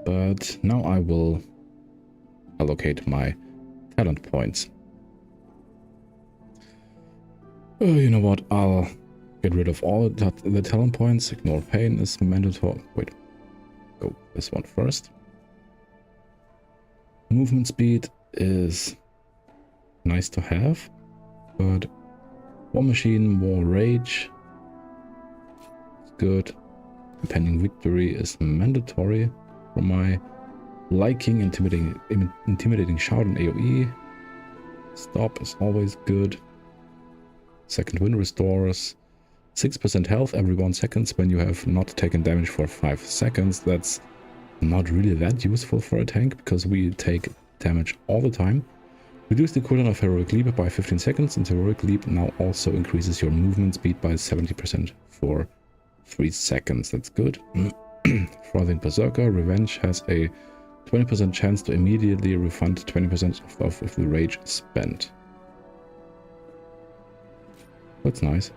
But now I will allocate my talent points. You know what? I'll get rid of all the talent points. Ignore pain is mandatory. Wait, go this one first. Movement speed is nice to have, but War Machine, more rage. It's good. Impending victory is mandatory for my liking. Intimidating shout and AoE. Stop is always good. Second wind restores 6% health every 1 second when you have not taken damage for 5 seconds. That's not really that useful for a tank because we take damage all the time. Reduce the cooldown of Heroic Leap by 15 seconds, and Heroic Leap now also increases your movement speed by 70% for 3 seconds. That's good. Frothing Berserker. Revenge has a 20% chance to immediately refund 20% of the rage spent. That's nice.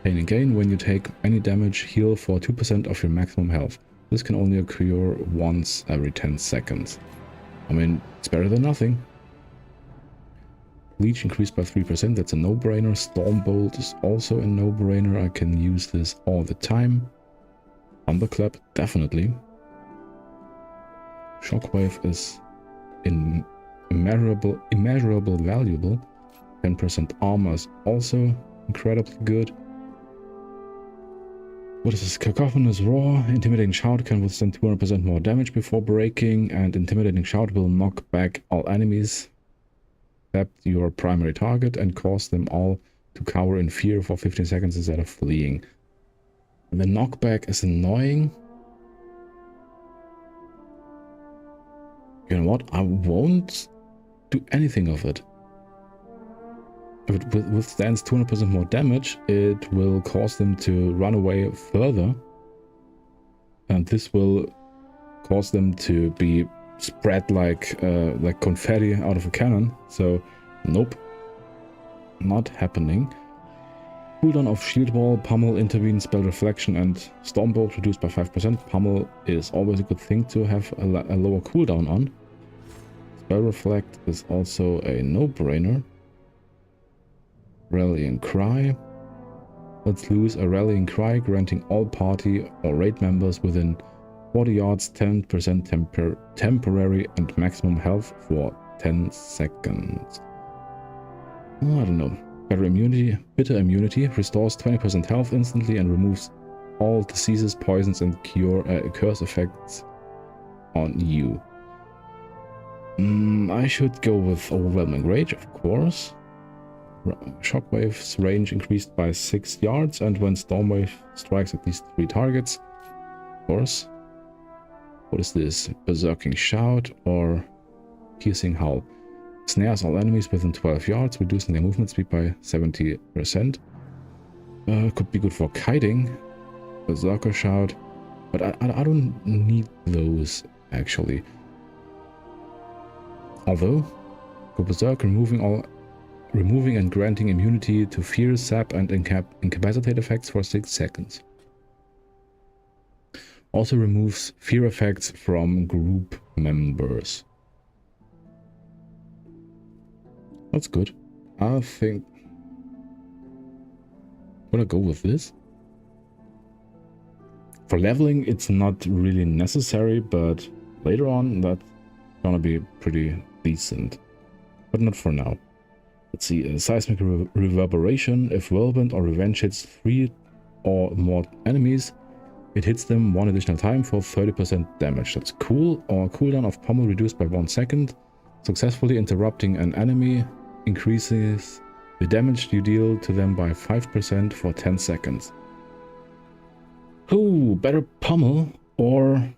Pain and Gain. When you take any damage, heal for 2% of your maximum health. This can only occur once every 10 seconds. I mean, it's better than nothing. Leech increased by 3%, that's a no-brainer. Stormbolt is also a no-brainer. I can use this all the time. Thunderclap, definitely. Shockwave is immeasurable valuable. 10% armor is also incredibly good. What is this? Cacophonous Roar. Intimidating Shout can withstand 200% more damage before breaking, and Intimidating Shout will knock back all enemies except your primary target and cause them all to cower in fear for 15 seconds instead of fleeing. And the knockback is annoying. You know what? I won't do anything of it. If it withstands 200% more damage, it will cause them to run away further. And this will cause them to be spread like confetti out of a cannon. So, nope. Not happening. Cooldown of Shield Wall, Pummel, Intervene, Spell Reflection, and Stormbolt reduced by 5%. Pummel is always a good thing to have a lower cooldown on. Spell Reflect is also a no-brainer. Rallying Cry. Let's lose a Rallying Cry, granting all party or raid members within 40 yards 10% temporary and maximum health for 10 seconds. Oh, I don't know. Bitter Immunity restores 20% health instantly and removes all diseases, poisons, and curse effects on you. I should go with Overwhelming Rage, of course. Shockwave's range increased by 6 yards, and when Stormwave strikes at least 3 targets, of course. What is this? Berserking Shout or Piercing Howl. Snares all enemies within 12 yards, reducing their movement speed by 70%. Could be good for kiting. Berserker Shout. But I don't need those, actually. Although, go Berserk, removing and granting immunity to fear, sap, and incapacitate effects for 6 seconds. Also removes fear effects from group members. That's good. I think I'm gonna go with this. For leveling, it's not really necessary, but later on, that's gonna be pretty decent. But not for now. Let's see, Seismic Reverberation. If Whirlwind or Revenge hits 3 or more enemies, it hits them 1 additional time for 30% damage. That's cool. Or cooldown of Pummel reduced by 1 second. Successfully interrupting an enemy increases the damage you deal to them by 5% for 10 seconds. Ooh, better Pummel or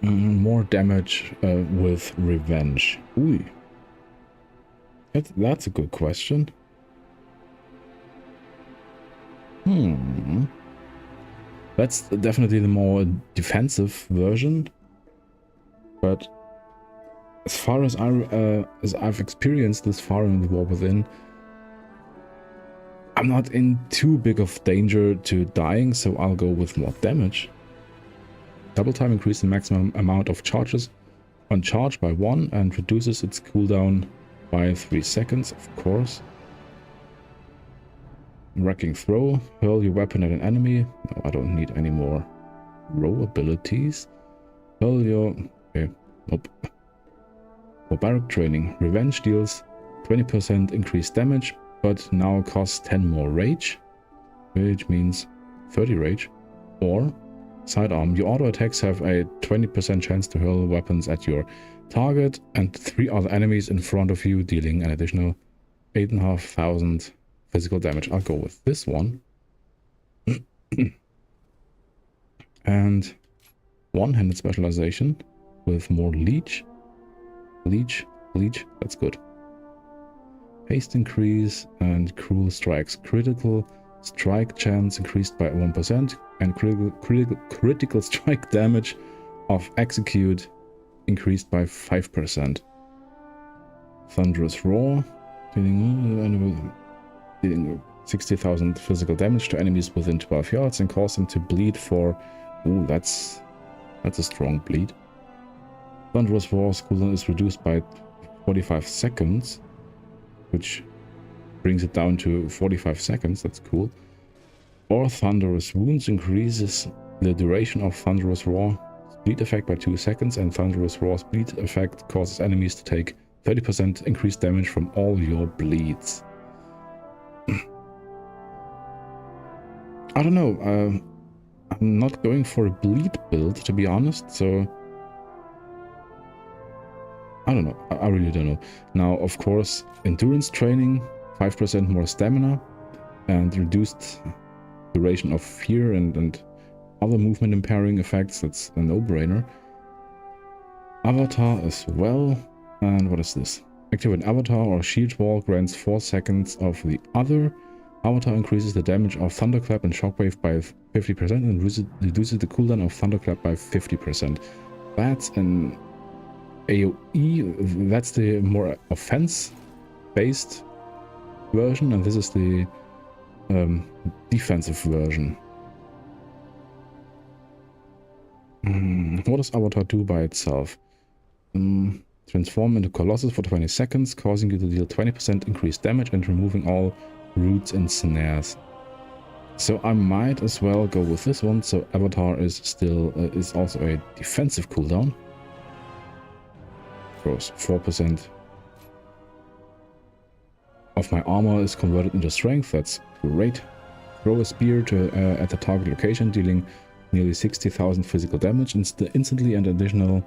more damage with Revenge. Ooh. That's a good question. That's definitely the more defensive version. But as far as I've experienced this far in the War Within, I'm not in too big of danger to dying, so I'll go with more damage. Double time increases the maximum amount of charges on charge by 1 and reduces its cooldown by 3 seconds, of course. Wrecking throw, hurl your weapon at an enemy. No, I don't need any more row abilities. Hurl your... okay, nope. Barbaric training. Revenge deals 20% increased damage, but now costs 10 more rage, which means 30 rage. Or sidearm. Your auto attacks have a 20% chance to hurl weapons at your target and 3 other enemies in front of you, dealing an additional 8,500 physical damage. I'll go with this one. And one-handed specialization with more leech. Leech, that's good. Haste increase and cruel strikes. Critical strike chance increased by 1% and critical strike damage of execute increased by 5%. Thunderous roar, dealing 60,000 physical damage to enemies within 12 yards and cause them to bleed for... ooh, that's a strong bleed. Thunderous roar's cooldown is reduced by 45 seconds, which brings it down to 45 seconds. That's cool. Or thunderous wounds increases the duration of thunderous roar bleed effect by 2 seconds, and thunderous roar's bleed effect causes enemies to take 30% increased damage from all your bleeds. I don't know. I'm not going for a bleed build, to be honest, so I don't know. I really don't know. Now, of course, endurance training, 5% more stamina, and reduced duration of fear and other movement impairing effects. That's a no-brainer. Avatar as well. And what is this? Activate an avatar or shield wall grants 4 seconds of the other. Avatar increases the damage of Thunderclap and Shockwave by 50% and reduces the cooldown of Thunderclap by 50%. That's an AoE, that's the more offense-based version, and this is the defensive version. What does Avatar do by itself? Transform into Colossus for 20 seconds, causing you to deal 20% increased damage and removing all roots and snares. So I might as well go with this one. So Avatar is still is also a defensive cooldown. Of course, 4% of my armor is converted into strength. That's great. Throw a spear to at the target location, dealing nearly 60,000 physical damage instantly, and additional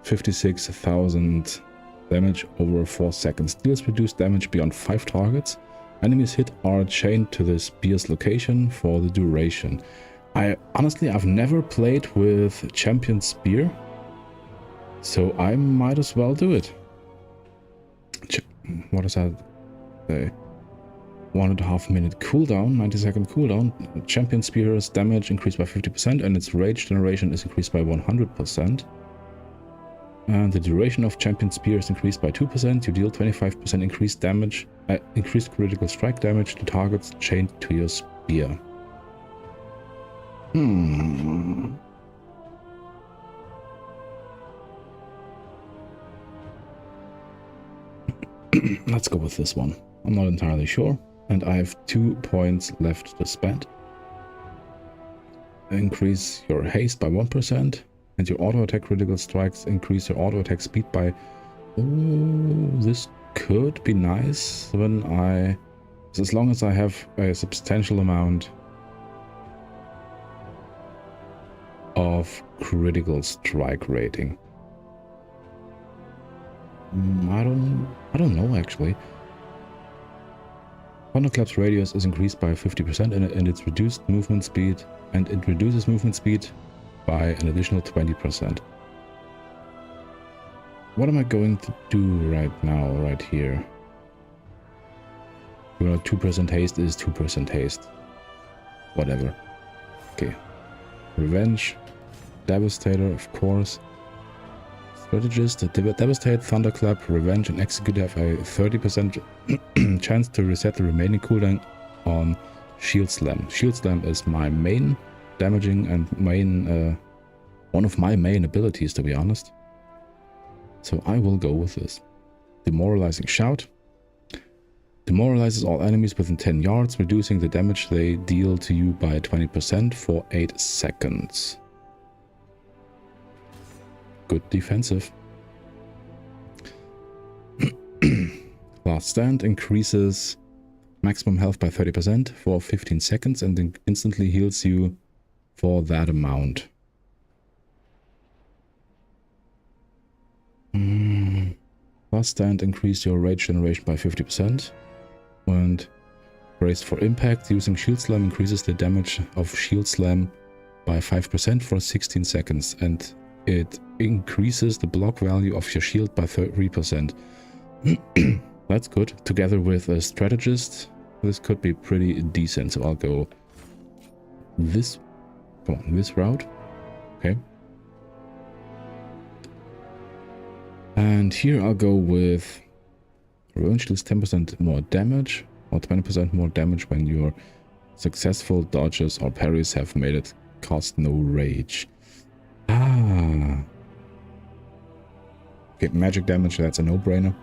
56,000 damage over 4 seconds. Deals reduced damage beyond 5 targets. Enemies hit are chained to the spear's location for the duration. I've never played with Champion Spear, so I might as well do it. What is that? The 1.5 minute cooldown, 90-second cooldown. Champion Spear's damage increased by 50% and its rage generation is increased by 100%. And the duration of Champion Spear is increased by 2%. You deal 25% increased damage, increased critical strike damage to targets chained to your spear. Let's go with this one. I'm not entirely sure, and I have 2 points left to spend. Increase your haste by 1%. And your auto attack critical strikes increase your auto attack speed by... oh, this could be nice when as long as I have a substantial amount of critical strike rating. I don't know actually. Thunderclap's radius is increased by 50% and its reduced movement speed, and it reduces movement speed by an additional 20%. What am I going to do right now, right here? You know, 2% haste is 2% haste. Whatever. Okay. Revenge. Devastator, of course. Strategist, Devastate, Thunderclap, Revenge, and Execute have a 30% chance to reset the remaining cooldown on Shield Slam. Shield Slam is my main damaging and main, one of my main abilities, to be honest. So I will go with this. Demoralizing Shout. Demoralizes all enemies within 10 yards, reducing the damage they deal to you by 20% for 8 seconds. Good defensive. Last Stand increases maximum health by 30% for 15 seconds and instantly heals you for that amount. Last Stand increase your rage generation by 50%. And braced for impact, using Shield Slam increases the damage of Shield Slam by 5% for 16 seconds, and it increases the block value of your shield by 3%. That's good. Together with a Strategist, this could be pretty decent, so I'll go this, this route. Okay. And here I'll go with Revenge deals 10% more damage, or 20% more damage when your successful dodges or parries have made it cost no rage. Ah. Okay, magic damage, that's a no-brainer.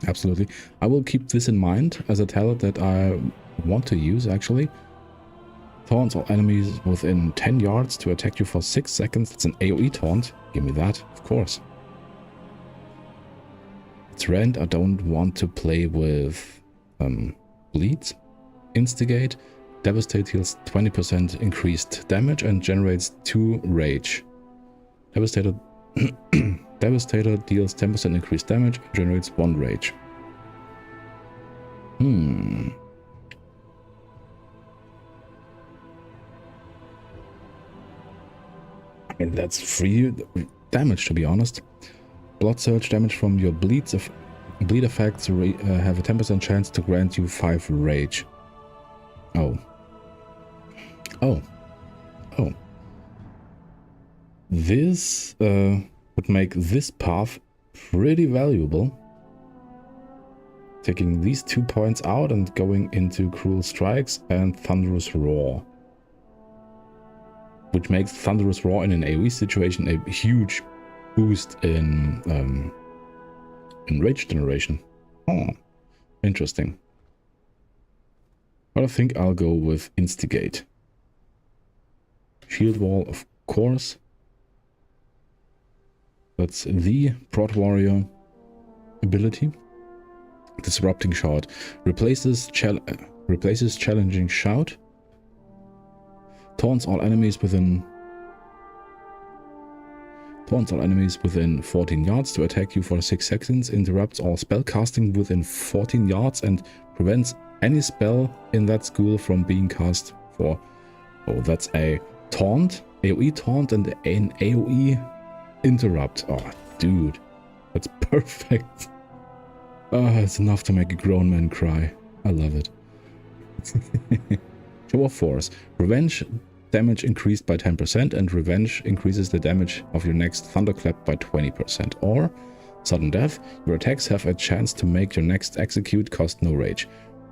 Absolutely. I will keep this in mind as a talent that I want to use, actually. Taunts all enemies within 10 yards to attack you for 6 seconds. It's an AoE taunt. Give me that, of course. Trend, I don't want to play with Bleed. Instigate. Devastate heals 20% increased damage and generates 2 rage. Devastator Devastator deals 10% increased damage and generates 1 rage. I mean, that's free damage, to be honest. Blood Surge damage from your bleed effects have a 10% chance to grant you 5 rage. Oh. This would make this path pretty valuable. Taking these 2 points out and going into Cruel Strikes and Thunderous Roar. Which makes Thunderous Roar in an AoE situation a huge boost in rage generation. Oh, interesting. But I think I'll go with Instigate. Shield Wall, of course. That's the Prot Warrior ability. Disrupting Shout replaces Challenging Shout. Taunts all enemies within 14 yards to attack you for 6 seconds, interrupts all spell casting within 14 yards, and prevents any spell in that school from being cast for... Oh, that's a taunt, AoE taunt, and an AoE interrupt. Oh, dude, that's perfect. It's enough to make a grown man cry. I love it. Show of Force. Revenge damage increased by 10%, and Revenge increases the damage of your next Thunderclap by 20%. Or Sudden Death. Your attacks have a chance to make your next execute cost no rage.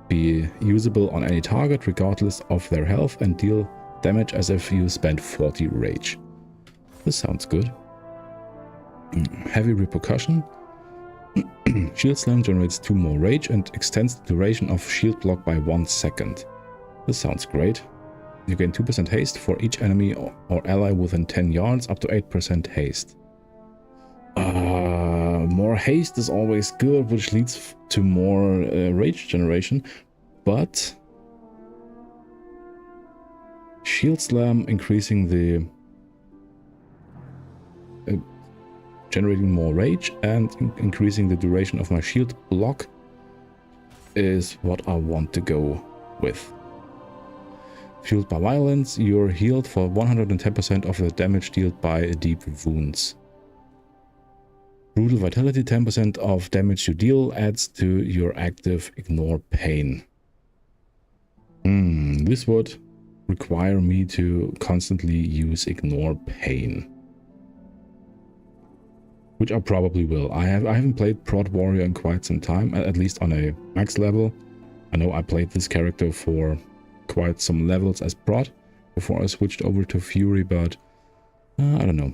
Be usable on any target regardless of their health, and deal damage as if you spent 40 rage. This sounds good. Heavy Repercussion. Shield Slam generates 2 more rage and extends the duration of shield block by 1 second. This sounds great. You gain 2% haste for each enemy or ally within 10 yards, up to 8% haste. More haste is always good, which leads to more rage generation, but Shield Slam increasing the generating more rage and increasing the duration of my shield block is what I want to go with. Fueled by Violence, you're healed for 110% of the damage dealt by deep wounds. Brutal Vitality, 10% of damage you deal adds to your active Ignore Pain. This would require me to constantly use Ignore Pain. which I probably will. I haven't played Prod Warrior in quite some time, at least on a max level. I know I played this character for quite some levels as Prod before I switched over to Fury, but I don't know.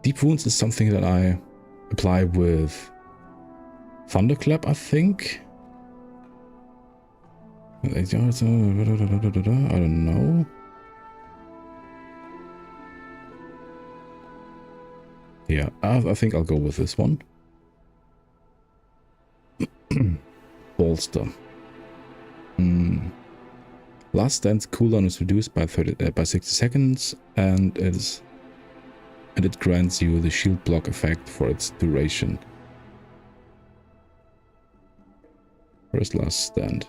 Deep Wounds is something that I apply with Thunderclap, I think. I don't know. Yeah, I think I'll go with this one. Bolster. Last Stand's cooldown is reduced by 60 seconds, and it grants you the shield block effect for its duration. Where's Last Stand?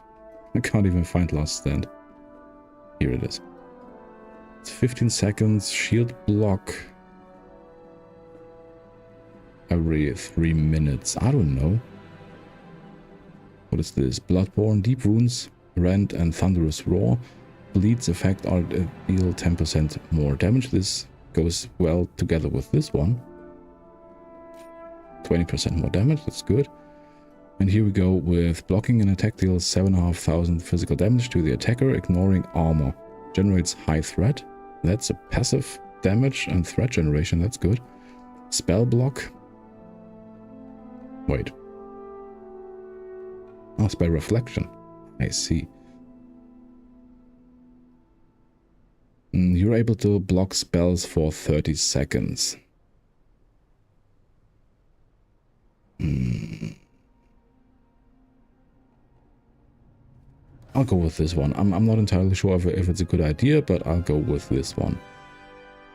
I can't even find Last Stand. Here it is. It's 15 seconds shield block every 3 minutes. I don't know. What is this? Bloodborne, Deep Wounds, Rend, and Thunderous Roar. Bleed's effect are deal 10% more damage. This goes well together with this one. 20% more damage, that's good. And here we go with blocking. An attack deals 7,500 physical damage to the attacker, ignoring armor. Generates high threat. That's a passive damage and threat generation, that's good. Spell block. Wait. Oh, spell reflection. I see. You're able to block spells for 30 seconds. I'll go with this one. I'm not entirely sure if it's a good idea, but I'll go with this one.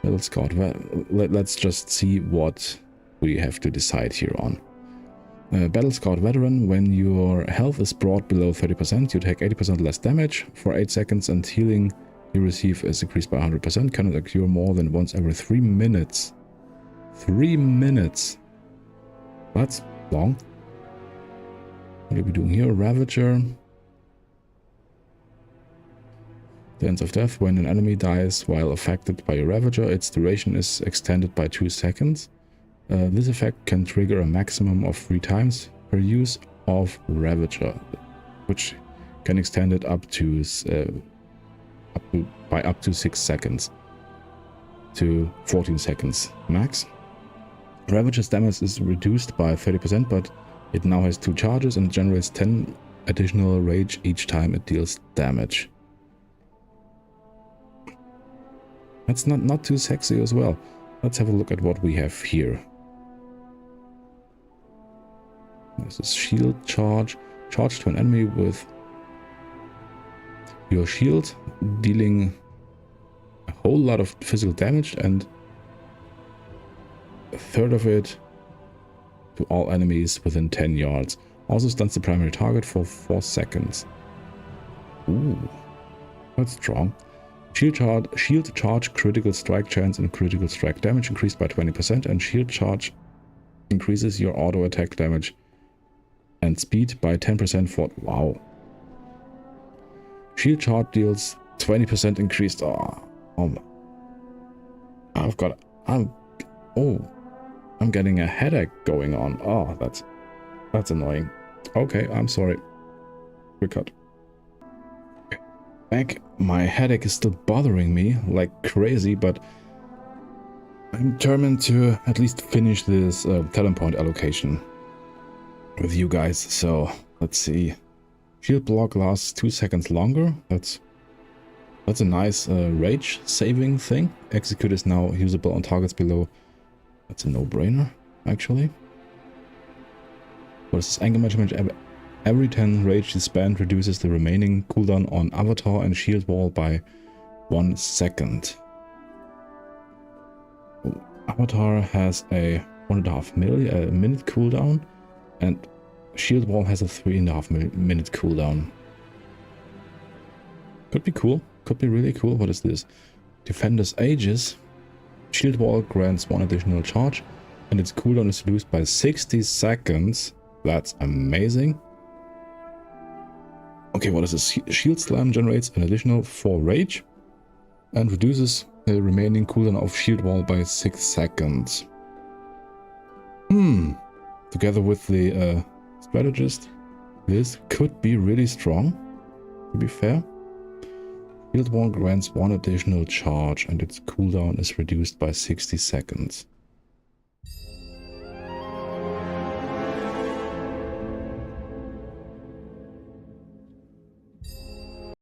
Battle Scout. Let's just see what we have to decide here on. Battle Scout Veteran. When your health is brought below 30%, you take 80% less damage for 8 seconds, and healing you receive is increased by 100%. Cannot occur more than once every 3 minutes. 3 minutes. That's long. What are we doing here? Ravager. Dance of Death. When an enemy dies while affected by a Ravager, its duration is extended by 2 seconds. This effect can trigger a maximum of 3 times per use of Ravager, which can extend it up to 6 seconds to 14 seconds max. Ravager's damage is reduced by 30%, but it now has 2 charges and generates 10 additional rage each time it deals damage. That's not too sexy as well. Let's have a look at what we have here. This is shield charge. Charge to an enemy with your shield, dealing a whole lot of physical damage, and a third of it to all enemies within 10 yards. Also stuns the primary target for 4 seconds. Ooh, that's strong. Shield charge, critical strike chance and critical strike damage increased by 20%, and shield charge increases your auto attack damage and speed by 10% for... Wow. Shield charge deals 20% increased... I'm getting a headache going on. Oh, that's annoying. Okay, I'm sorry. Quick cut. Back. My headache is still bothering me like crazy, but I'm determined to at least finish this talent point allocation with you guys. So let's see. Shield block lasts 2 seconds longer. That's a nice rage saving thing. Execute is now usable on targets below. That's a no-brainer, actually. What is this? Anger management? Every 10 rage spent reduces the remaining cooldown on avatar and shield wall by 1 second. Avatar has a 1.5 minute cooldown, and shield wall has a 3.5 minute cooldown. Could be cool. Could be really cool. What is this? Defender's Aegis. Shield wall grants 1 additional charge, and its cooldown is reduced by 60 seconds. That's amazing. Okay, what is this? Shield Slam generates an additional 4 rage and reduces the remaining cooldown of shield wall by 6 seconds. together with the strategist, this could be really strong, to be fair. Shield wall grants 1 additional charge and its cooldown is reduced by 60 seconds.